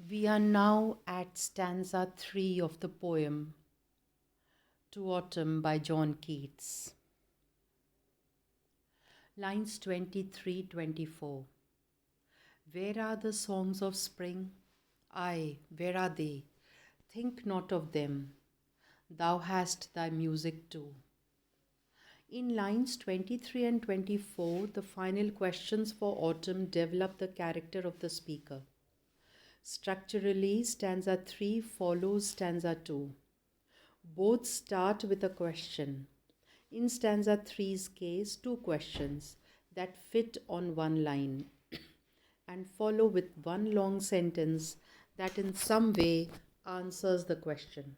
We are now at stanza 3 of the poem To Autumn by John Keats. Lines 23-24. Where are the songs of spring? Aye, where are they? Think not of them. Thou hast thy music too. In lines 23 and 24, the final questions for autumn develop the character of the speaker. Structurally, stanza 3 follows stanza 2. Both start with a question. In stanza three's case, two questions that fit on one line and follow with one long sentence that in some way answers the question.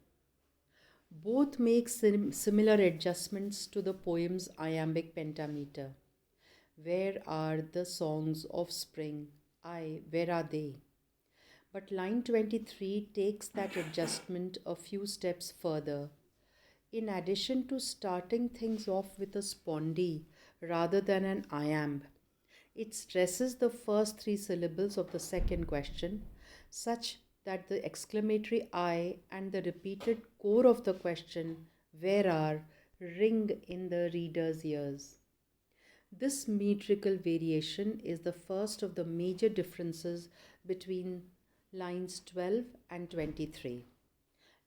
Both make similar adjustments to the poem's iambic pentameter. Where are the songs of spring? Aye, where are they? But line 23 takes that adjustment a few steps further. In addition to starting things off with a spondy rather than an iamb, it stresses the first three syllables of the second question such that the exclamatory I and the repeated core of the question, where are, ring in the reader's ears. This metrical variation is the first of the major differences between lines 12 and 23.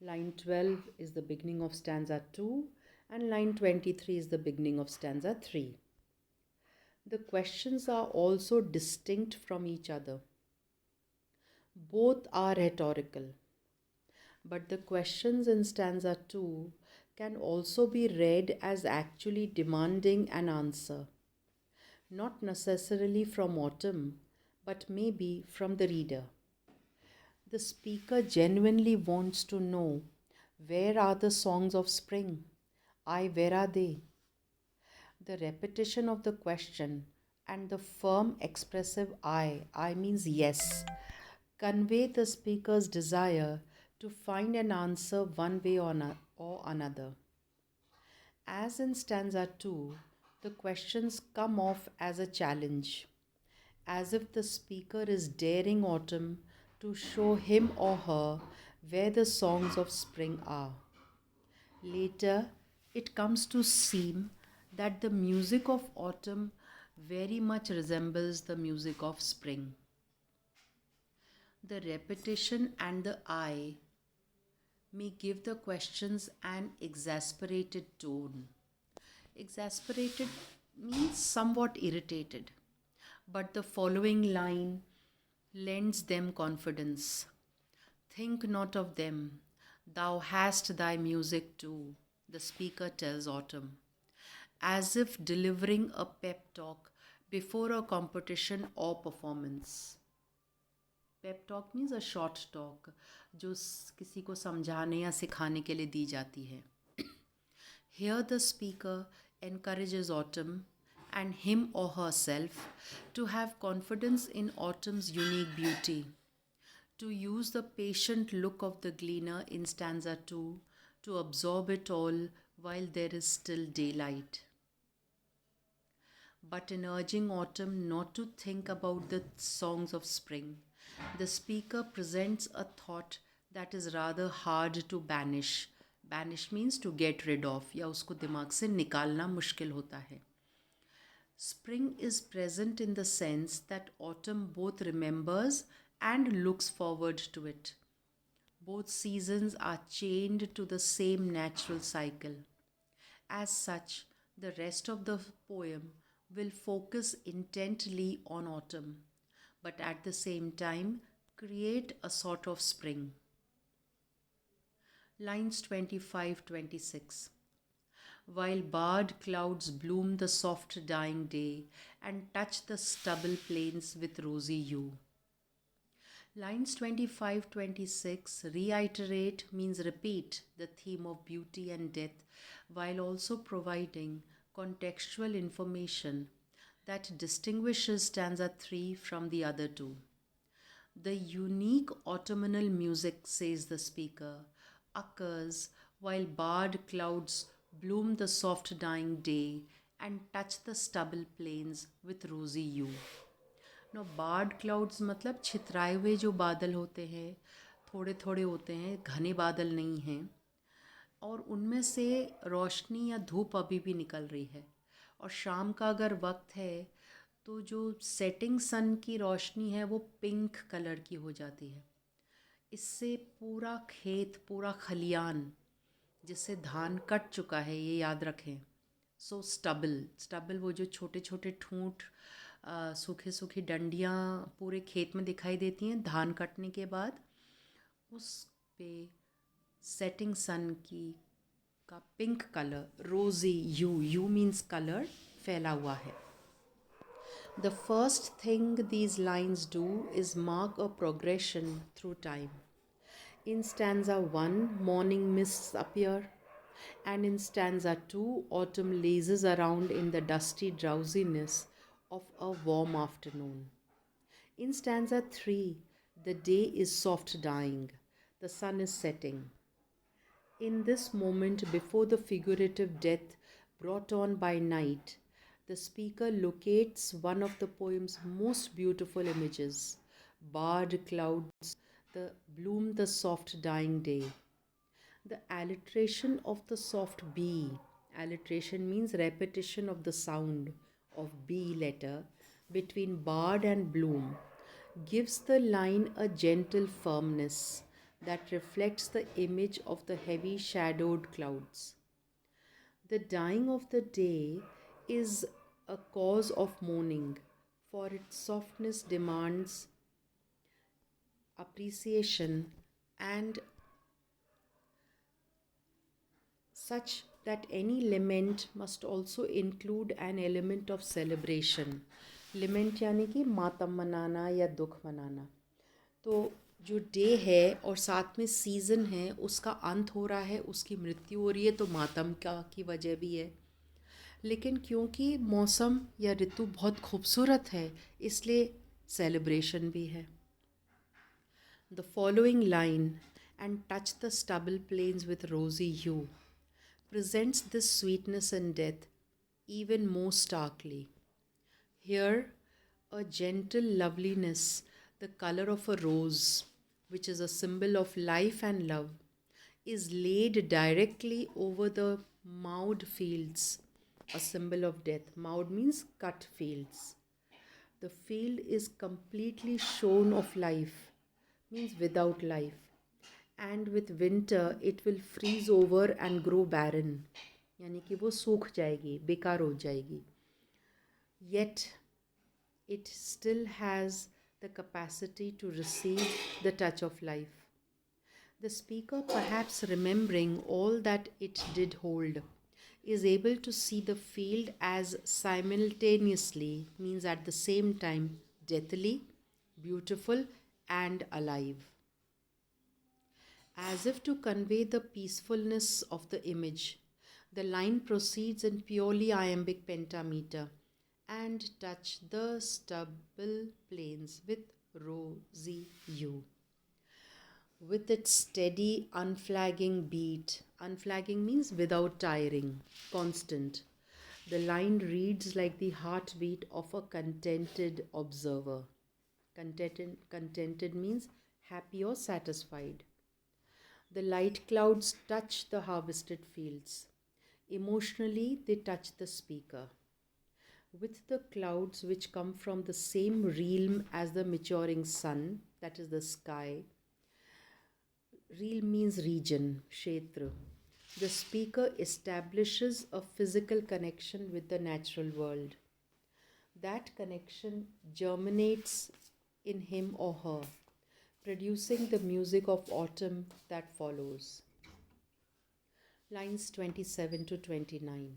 Line 12 is the beginning of stanza 2 and line 23 is the beginning of stanza 3. The questions are also distinct from each other. Both are rhetorical, but the questions in stanza 2 can also be read as actually demanding an answer, not necessarily from autumn, but maybe from the reader. The speaker genuinely wants to know, where are the songs of spring? Aye, where are they? The repetition of the question and the firm expressive I means yes, convey the speaker's desire to find an answer one way or another. As in stanza 2, the questions come off as a challenge, as if the speaker is daring autumn to show him or her where the songs of spring are. Later, it comes to seem that the music of autumn very much resembles the music of spring. The repetition and the I may give the questions an exasperated tone. Exasperated means somewhat irritated, but the following line lends them confidence. Think not of them, thou hast thy music too, the speaker tells autumn, as if delivering a pep talk before a competition or performance. Pep talk means a short talk जो किसी को समझाने या सिखाने के लिए दी जाती है. Here the speaker encourages autumn and him or herself to have confidence in autumn's unique beauty, to use the patient look of the gleaner in stanza 2 to absorb it all while there is still daylight. But in urging autumn not to think about the songs of spring, the speaker presents a thought that is rather hard to banish. Banish means to get rid of या उसको दिमाग से निकालना मुश्किल होता है. Spring is present in the sense that autumn both remembers and looks forward to it. Both seasons are chained to the same natural cycle. As such, the rest of the poem will focus intently on autumn, but at the same time create a sort of spring. Lines 25-26. While barred clouds bloom the soft dying day and touch the stubble plains with rosy hue. Lines 25-26 reiterate means repeat the theme of beauty and death while also providing contextual information that distinguishes stanza 3 from the other two. The unique autumnal music, says the speaker, occurs while barred clouds bloom the soft dying day and touch the stubble plains with rosy hue. No barred clouds मतलब छितराए हुए जो बादल होते हैं, थोड़े थोड़े होते हैं, घने बादल नहीं हैं, और उनमें से रोशनी या धूप अभी भी निकल रही है। और शाम का अगर वक्त है तो जो सेटिंग सन की रोशनी है वो पिंक कलर की हो जाती है। इससे पूरा खेत, पूरा खलियान जिससे धान कट चुका है, ये याद रखें। सो स्टबल, स्टबल वो जो छोटे छोटे ठूंठ, सूखे सूखी डंडियाँ पूरे खेत में दिखाई देती हैं धान कटने के बाद, उस पे सेटिंग सन की का पिंक कलर, रोजी, यू मीन्स कलर, फैला हुआ है। The first thing these lines do is mark a progression through time. In stanza 1, morning mists appear, and in stanza 2, autumn lazes around in the dusty drowsiness of a warm afternoon. In stanza 3, the day is soft dying, the sun is setting. In this moment before the figurative death brought on by night, the speaker locates one of the poem's most beautiful images, barred clouds, the bloom the soft dying day. The alliteration of the soft B, alliteration means repetition of the sound of B letter between barred and bloom, gives the line a gentle firmness that reflects the image of the heavy shadowed clouds. The dying of the day is a cause of mourning, for its softness demands appreciation and such that any lament must also include an element of celebration. Lament यानी कि मातम मनाना या दुख मनाना। तो जो day है और साथ में सीज़न है, उसका अंत हो रहा है, उसकी मृत्यु हो रही है, तो मातम का की वजह भी है। लेकिन क्योंकि मौसम या ऋतु बहुत खूबसूरत है, इसलिए सेलिब्रेशन भी है। The following line, and touch the stubble plains with rosy hue, presents this sweetness and death even more starkly. Here, a gentle loveliness, the color of a rose, which is a symbol of life and love, is laid directly over the mowed fields, a symbol of death. Mowed means cut fields. The field is completely shorn of life, means without life. And with winter, it will freeze over and grow barren. यानी कि वो सूख जाएगी, बेकार हो जाएगी. Yet, it still has the capacity to receive the touch of life. The speaker, perhaps remembering all that it did hold, is able to see the field as simultaneously, means at the same time, deathly, beautiful, and alive. As if to convey the peacefulness of the image, the line proceeds in purely iambic pentameter and touch the stubble plains with rosy hue. With its steady, unflagging beat, unflagging means without tiring, constant, the line reads like the heartbeat of a contented observer. Contented means happy or satisfied. The light clouds touch the harvested fields. Emotionally, they touch the speaker. With the clouds which come from the same realm as the maturing sun, that is the sky. Realm means region, kshetra. The speaker establishes a physical connection with the natural world. That connection germinates in him or her, producing the music of autumn that follows. Lines 27 to 29.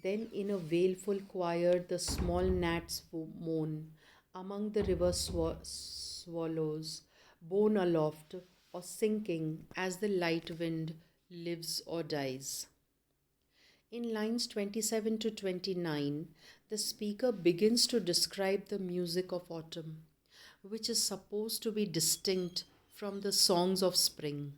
Then in a wailful choir the small gnats moan among the river swallows, borne aloft or sinking as the light wind lives or dies. In lines 27 to 29, the speaker begins to describe the music of autumn, which is supposed to be distinct from the songs of spring.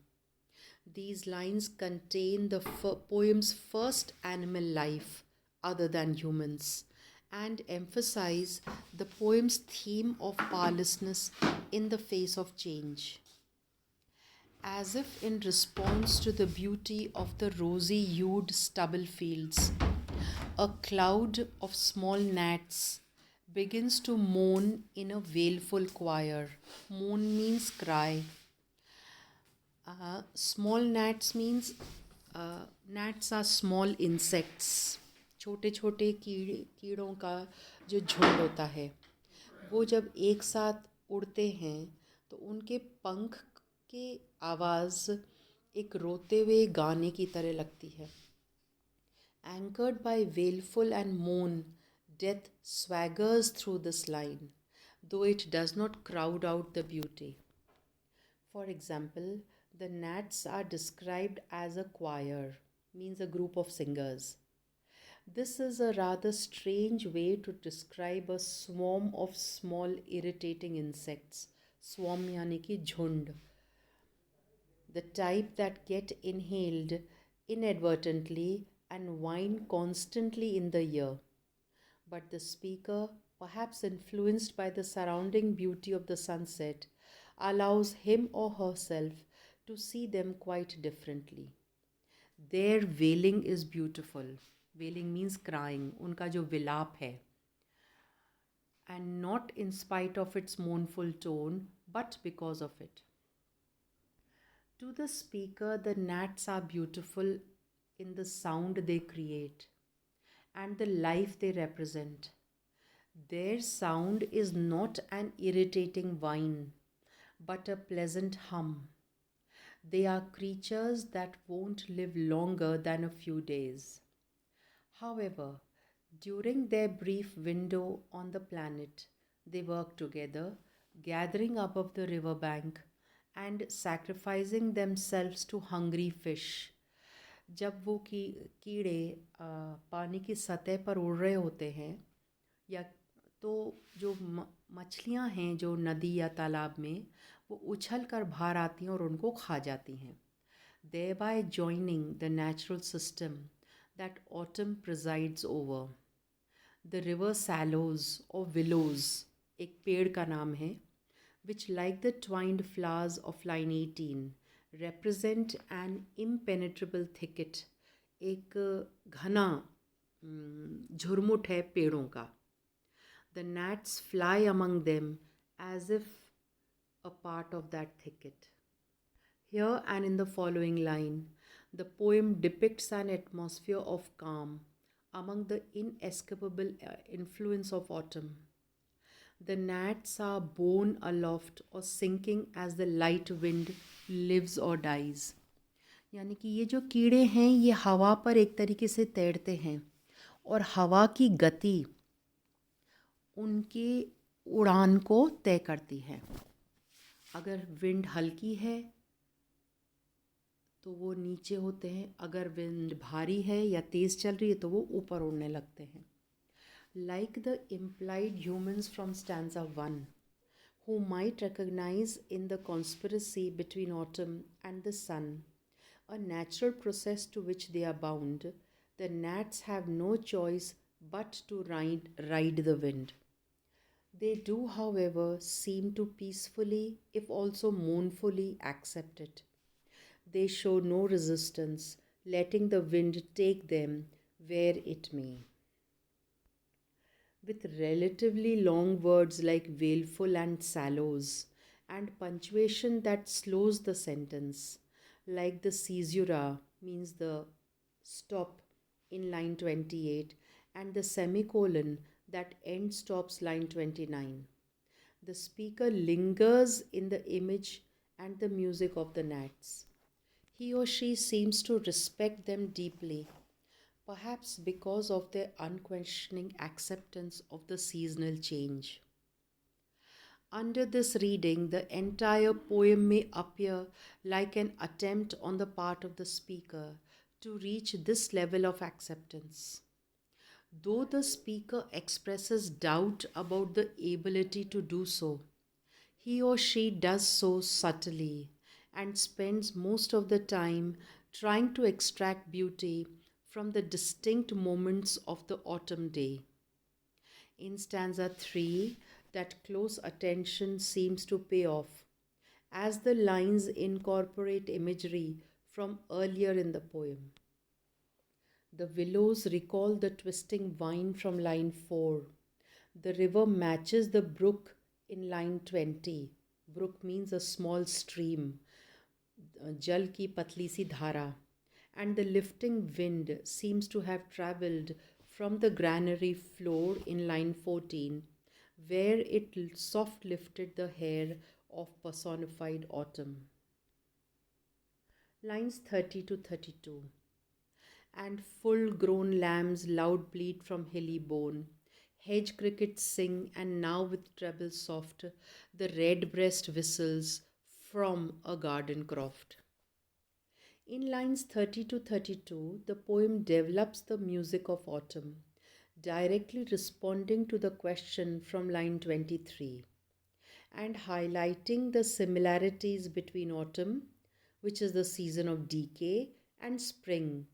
These lines contain the poem's first animal life other than humans, and emphasize the poem's theme of powerlessness in the face of change. As if in response to the beauty of the rosy hued stubble fields, a cloud of small gnats begins to moan in a wailful choir. Moan means cry. Small gnats means gnats are small insects. छोटे छोटे कीड़ों का जो झुंड होता है, वो जब एक साथ उड़ते हैं तो उनके पंख की आवाज़ एक रोते हुए गाने की तरह लगती है. Anchored by wailful and moan, death swaggers through this line, though it does not crowd out the beauty. For example, the gnats are described as a choir, means a group of singers. This is a rather strange way to describe a swarm of small irritating insects. Swarm yani ki jhund. The type that get inhaled inadvertently and whine constantly in the ear. But the speaker, perhaps influenced by the surrounding beauty of the sunset, allows him or herself to see them quite differently. Their wailing is beautiful. Wailing means crying. उनका जो विलाप है. And not in spite of its mournful tone, but because of it. To the speaker, the gnats are beautiful in the sound they create and the life they represent. Their sound is not an irritating whine, but a pleasant hum. They are creatures that won't live longer than a few days. However, during their brief window on the planet, they work together, gathering above the riverbank and sacrificing themselves to hungry fish. जब वो कीड़े पानी की सतह पर उड़ रहे होते हैं, या तो जो मछलियाँ हैं जो नदी या तालाब में, वो उछल कर बाहर आती हैं और उनको खा जाती हैं, thereby joining the natural system that autumn presides over. The river sallows or willows एक पेड़ का नाम है, which like the twined flowers of line 18 represent an impenetrable thicket, एक घना झुरमुट है पेड़ों का. The gnats fly among them as if a part of that thicket. Here and in the following line, the poem depicts an atmosphere of calm among the inescapable influence of autumn. The gnats are borne aloft or sinking as the light wind lives or dies. यानी कि ये जो कीड़े हैं ये हवा पर एक तरीके से तैरते हैं और हवा की गति उनकी उड़ान को तय करती है. अगर विंड हल्की है तो वो नीचे होते हैं, अगर विंड भारी है या तेज़ चल रही है तो वो ऊपर उड़ने लगते हैं. Like the implied humans from stanza 1, who might recognize in the conspiracy between autumn and the sun a natural process to which they are bound, the gnats have no choice but to ride the wind. They do, however, seem to peacefully, if also mournfully, accept it. They show no resistance, letting the wind take them where it may. With relatively long words like wailful and sallows, and punctuation that slows the sentence, like the caesura means the stop in line 28 and the semicolon that end stops line 29. The speaker lingers in the image and the music of the gnats. He or she seems to respect them deeply, perhaps because of their unquestioning acceptance of the seasonal change. Under this reading, the entire poem may appear like an attempt on the part of the speaker to reach this level of acceptance. Though the speaker expresses doubt about the ability to do so, he or she does so subtly and spends most of the time trying to extract beauty from the distinct moments of the autumn day. In stanza 3, that close attention seems to pay off as the lines incorporate imagery from earlier in the poem. The willows recall the twisting vine from line 4. The river matches the brook in line 20. Brook means a small stream, jal ki patli si dhara. And the lifting wind seems to have travelled from the granary floor in line 14, where it soft lifted the hair of personified autumn. Lines 30 to 32. And full grown lambs loud bleat from hilly bone. Hedge crickets sing, and now with treble soft, the red breast whistles from a garden croft. In lines 30 to 32, the poem develops the music of autumn, directly responding to the question from line 23 and highlighting the similarities between autumn, which is the season of decay, and spring,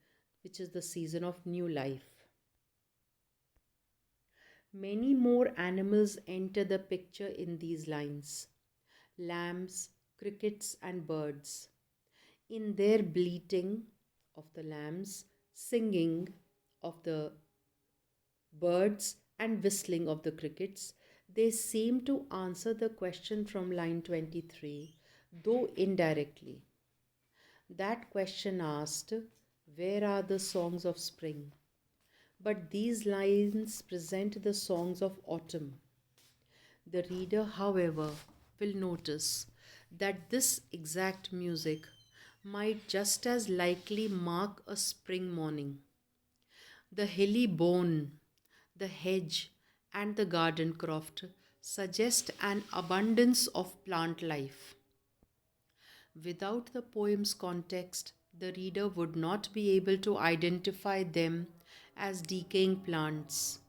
which is the season of new life. Many more animals enter the picture in these lines: lambs, crickets, and birds. In their bleating of the lambs, singing of the birds, and whistling of the crickets, they seem to answer the question from line 23, though indirectly. That question asked, "Where are the songs of spring?" But these lines present the songs of autumn. The reader, however, will notice that this exact music might just as likely mark a spring morning. The hilly bone, the hedge, and the garden croft suggest an abundance of plant life. Without the poem's context, the reader would not be able to identify them as decaying plants.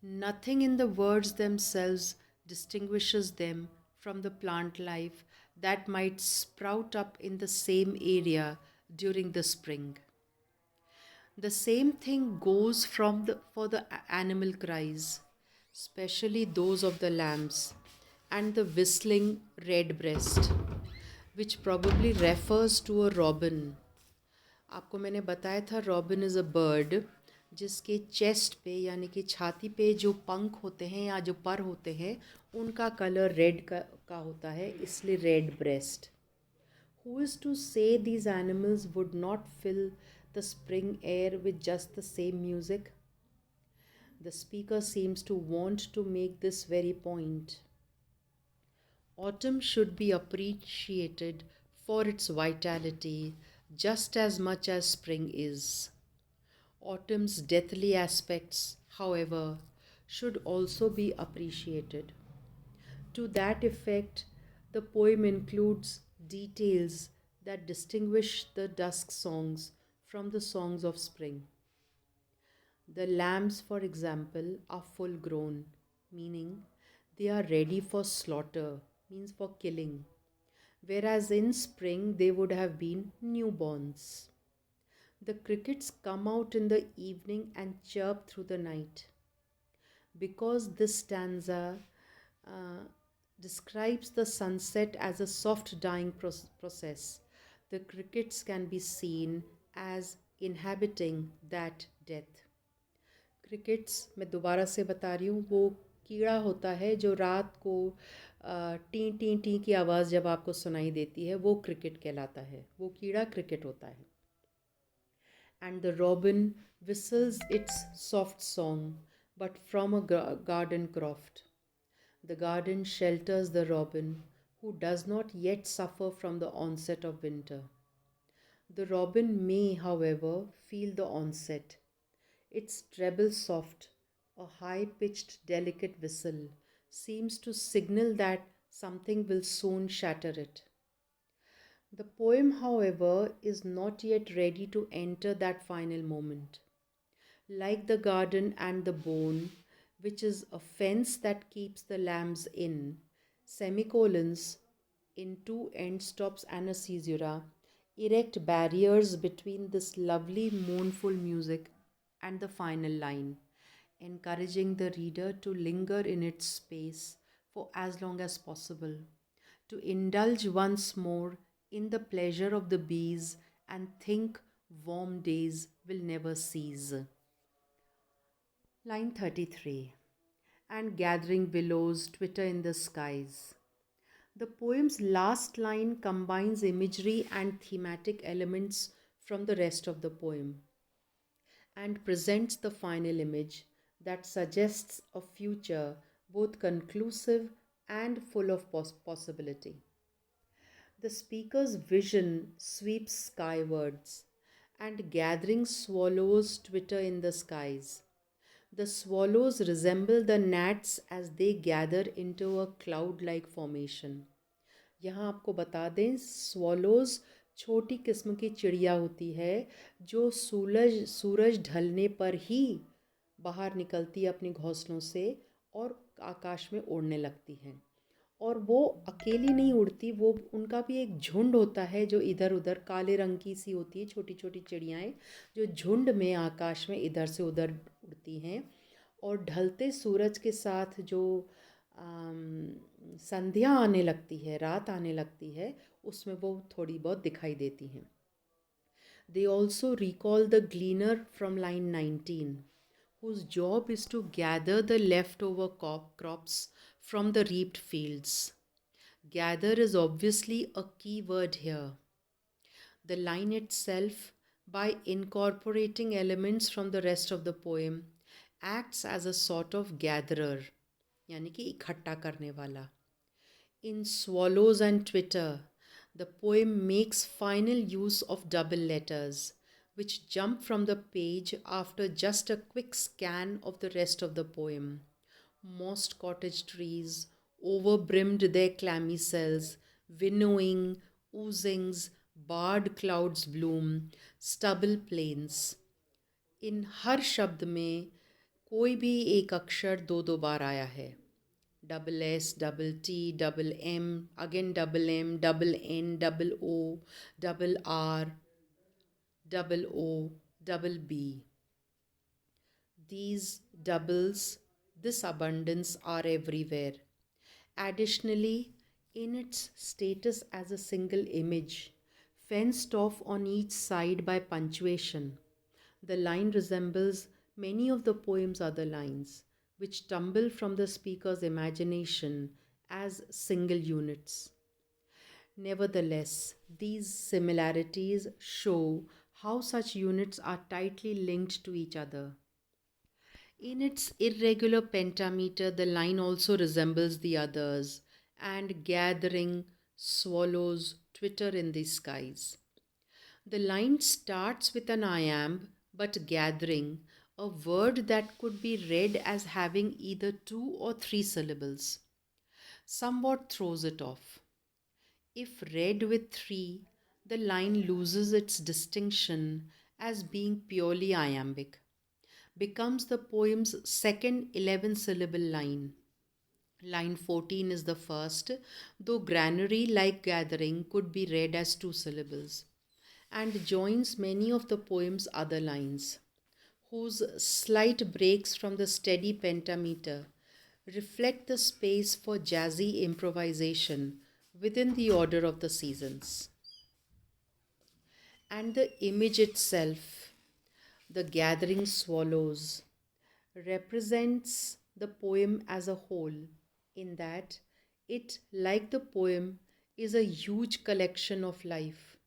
Nothing in the words themselves distinguishes them from the plant life that might sprout up in the same area during the spring. The same thing goes for the animal cries, especially those of the lambs, and the whistling redbreast, which probably refers to a robin. आपको मैंने बताया था robin is a bird जिसके chest पे यानी कि छाती पे जो पंख होते हैं या जो पर होते हैं उनका कलर रेड का होता है, इसलिए red breast. Who is to say these animals would not fill the spring air with just the same music? The speaker seems to want to make this very point. Autumn should be appreciated for its vitality just as much as spring is. Autumn's deathly aspects, however, should also be appreciated. To that effect, the poem includes details that distinguish the dusk songs from the songs of spring. The lambs, for example, are full grown, meaning they are ready for slaughter, means for killing, whereas in spring they would have been newborns. The crickets come out in the evening and chirp through the night. Because this stanza uh, describes the sunset as a soft dying process, the crickets can be seen as inhabiting that death. Crickets मैं दोबारा से बता रही हूँ, वो कीड़ा होता है जो रात को टी टी टी की आवाज़ जब आपको सुनाई देती है वो क्रिकेट कहलाता है, वो कीड़ा क्रिकेट होता है. And the robin whistles its soft song, but from a garden croft. The garden shelters the robin, who does not yet suffer from the onset of winter. The robin may, however, feel the onset. Its treble soft, a high-pitched delicate whistle, seems to signal that something will soon shatter it. The poem, however, is not yet ready to enter that final moment. Like the garden and the bone, which is a fence that keeps the lambs in, semicolons in two end stops and a caesura erect barriers between this lovely mournful music and the final line, encouraging the reader to linger in its space for as long as possible, to indulge once more in the pleasure of the bees and think warm days will never cease. Line 33. And gathering billows twitter in the skies. The poem's last line combines imagery and thematic elements from the rest of the poem and presents the final image that suggests a future both conclusive and full of possibility. The speaker's vision sweeps skywards, and gathering swallows twitter in the skies. The swallows resemble the gnats as they gather into a cloud like formation. यहाँ आपको बता दें, swallows छोटी किस्म की चिड़िया होती है जो सूरज ढलने पर ही बाहर निकलती है अपने घोंसलों से और आकाश में उड़ने लगती हैं। और वो अकेली नहीं उड़ती, वो उनका भी एक झुंड होता है जो इधर उधर काले रंग की सी होती है, छोटी छोटी चिड़ियाएँ जो झुंड में आकाश में इधर से उधर उड़ती हैं। और ढलते सूरज के साथ जो संध्या आने लगती है, रात आने लगती है, उसमें वो थोड़ी बहुत दिखाई देती हैं। They also recall the gleaner from line 19, whose job is to gather the leftover crops from the reaped fields. Gather is obviously a key word here. The line itself, by incorporating elements from the rest of the poem, acts as a sort of gatherer, यानी कि इकट्ठा करने वाला. In Swallows and Twitter, the poem makes final use of double letters, which jump from the page after just a quick scan of the rest of the poem. Mossed cottage trees overbrimmed their clammy cells, winnowing, oozings, barred clouds bloom, stubble plains. इन हर शब्द में कोई भी एक अक्षर दो दो बार आया है. Double S, double T, double M, again double M, double N, double O, double R, double O, double B. These doubles, this abundance are everywhere. Additionally, in its status as a single image, fenced off on each side by punctuation, the line resembles many of the poem's other lines, which tumble from the speaker's imagination as single units. Nevertheless, these similarities show how such units are tightly linked to each other. In its irregular pentameter, the line also resembles the others, and gathering swallows twitter in the skies. The line starts with an iamb, but gathering, a word that could be read as having either 2 or 3 syllables, somewhat throws it off. If read with 3, the line loses its distinction as being purely iambic, becomes the poem's second 11-syllable line. Line 14 is the first, though granary, like gathering, could be read as 2 syllables, and joins many of the poem's other lines, whose slight breaks from the steady pentameter reflect the space for jazzy improvisation within the order of the seasons. And the image itself, the gathering swallows, represents the poem as a whole, in that it, like the poem, is a huge collection of life.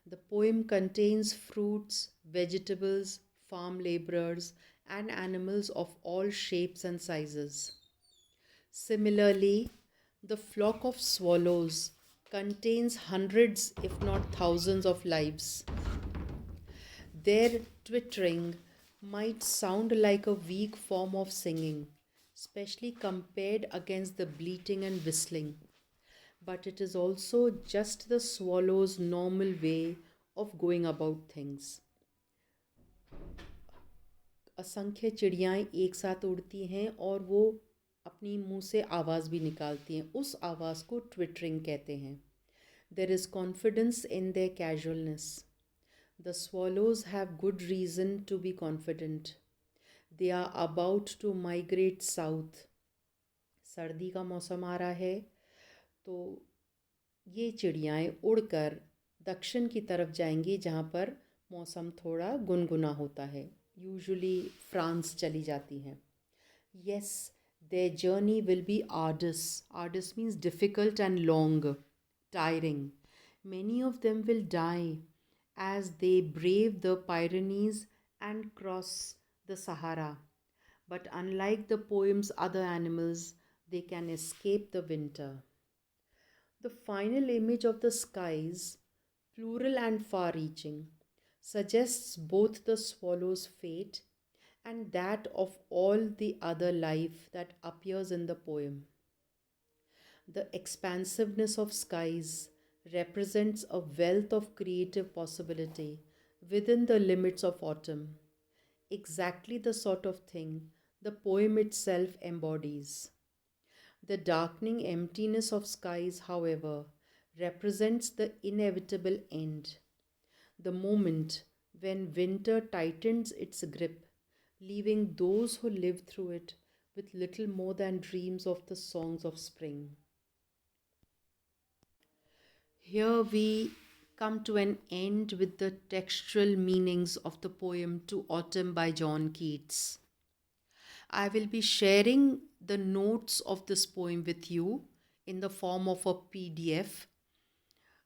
The poem contains fruits, vegetables, farm laborers, and animals of all shapes and sizes. Similarly, the flock of swallows contains hundreds, if not thousands, of lives. Their twittering might sound like a weak form of singing, especially compared against the bleating and whistling, but it is also just the swallow's normal way of going about things. असंख्य चिड़ियाएँ एक साथ उड़ती हैं और वो अपनी मुंह से आवाज़ भी निकालती हैं. उस आवाज़ को ट्विटरिंग कहते हैं. There is confidence in their casualness. The swallows have good reason to be confident. They are about to migrate south. सर्दी का मौसम आ रहा है, तो ये चिड़ियाएँ उड़कर दक्षिण की तरफ जाएंगी जहाँ पर मौसम थोड़ा गुनगुना होता है. यूजुअली फ्रांस चली जाती हैं. Yes, their journey will be arduous. Arduous means difficult and long, tiring. Many of them will die as they brave the Pyrenees and cross the Sahara. But unlike the poem's other animals, they can escape the winter. The final image of the skies, plural and far reaching, suggests both the swallow's fate and that of all the other life that appears in the poem. The expansiveness of skies represents a wealth of creative possibility within the limits of autumn, exactly the sort of thing the poem itself embodies. The darkening emptiness of skies, however, represents the inevitable end, the moment when winter tightens its grip, leaving those who live through it with little more than dreams of the songs of spring. Here we come to an end with the textual meanings of the poem To Autumn by John Keats. I will be sharing the notes of this poem with you in the form of a PDF.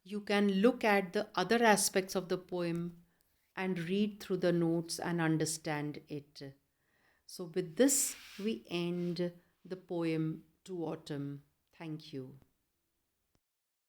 You can look at the other aspects of the poem and read through the notes and understand it. So, with this, we end the poem To Autumn. Thank you.